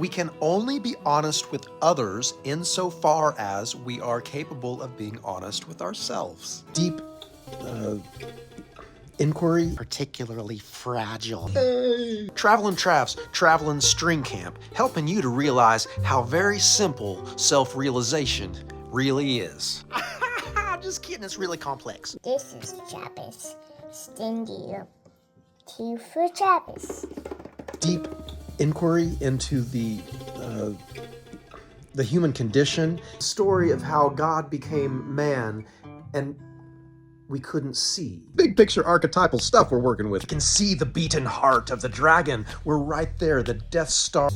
We can only be honest with others insofar as we are capable of being honest with ourselves. Deep inquiry. Particularly fragile. TravelinTrav's Travelin' String Camp, helping you to realize how very simple self-realization really is. Just kidding, it's really complex. This is Travis. Stingy Tea for Travis. Deep inquiry into the human condition. Story of how God became man and we couldn't see. Big picture archetypal stuff we're working with. You can see the beaten heart of the dragon. We're right there, the Death Star.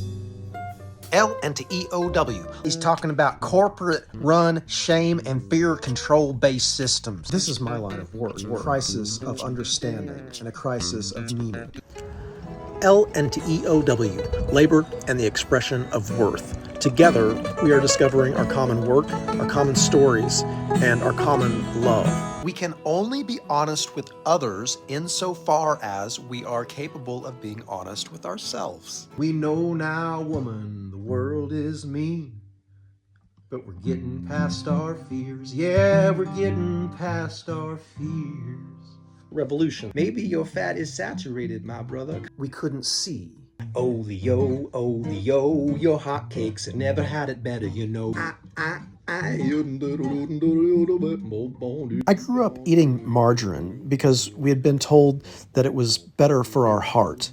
L and to EOW. He's talking about corporate run, shame, and fear control-based systems. This is my line of work. A crisis of understanding and a crisis of meaning. L and to EOW, labor and the expression of worth. Together, we are discovering our common work, our common stories, and our common love. We can only be honest with others insofar as we are capable of being honest with ourselves. We know now, woman, the world is mean, but we're getting past our fears. Yeah, we're getting past our fears. Revolution. Maybe your fat is saturated, my brother. We couldn't see. Oh, the yo, your hotcakes have never had it better, you know. I grew up eating margarine because we had been told that it was better for our heart.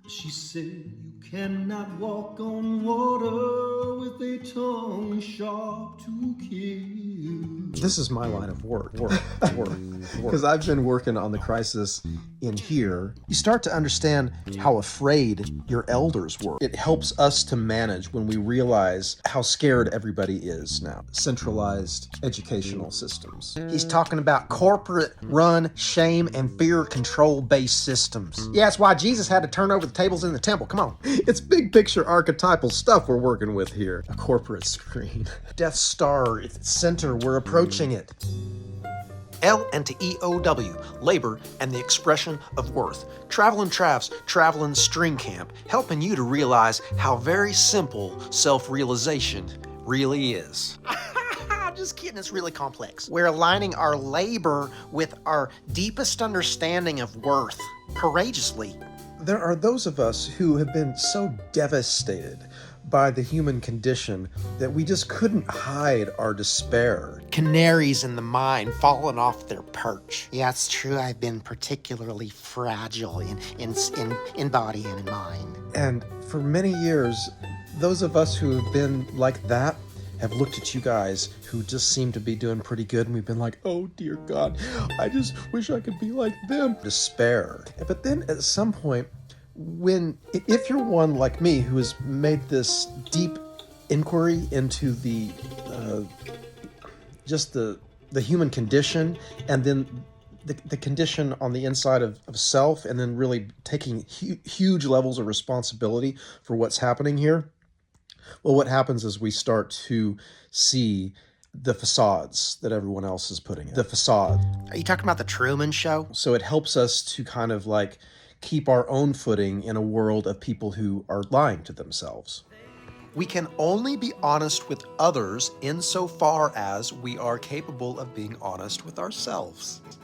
She said you cannot walk on water with a tongue sharp to kill. This is my line of work. Because I've been working on the crisis in here. You start to understand how afraid your elders were. It helps us to manage when we realize how scared everybody is now. Centralized educational systems. He's talking about corporate run, shame, and fear control-based systems. Yeah, that's why Jesus had to turn over the tables in the temple. Come on. It's big picture archetypal stuff we're working with here. A corporate screen. Death Star, center, we're approaching it. L and to EOW, labor and the expression of worth. TravelinTrav's Travelin' String Camp, helping you to realize how very simple self-realization really is. Just kidding, it's really complex. We're aligning our labor with our deepest understanding of worth, courageously. There are those of us who have been so devastated by the human condition that we just couldn't hide our despair. Canaries in the mine falling off their perch. Yeah, it's true. I've been particularly fragile in body and in mind. And for many years, those of us who have been like that have looked at you guys who just seem to be doing pretty good, and we've been like, oh dear God, I just wish I could be like them. Despair. But then at some point, if you're one like me who has made this deep inquiry into the human condition, and then the condition on the inside of self, and then really taking huge levels of responsibility for what's happening here, well, what happens is we start to see the facades that everyone else is putting in. The facade. Are you talking about the Truman Show? So it helps us to kind of like keep our own footing in a world of people who are lying to themselves. We can only be honest with others insofar as we are capable of being honest with ourselves.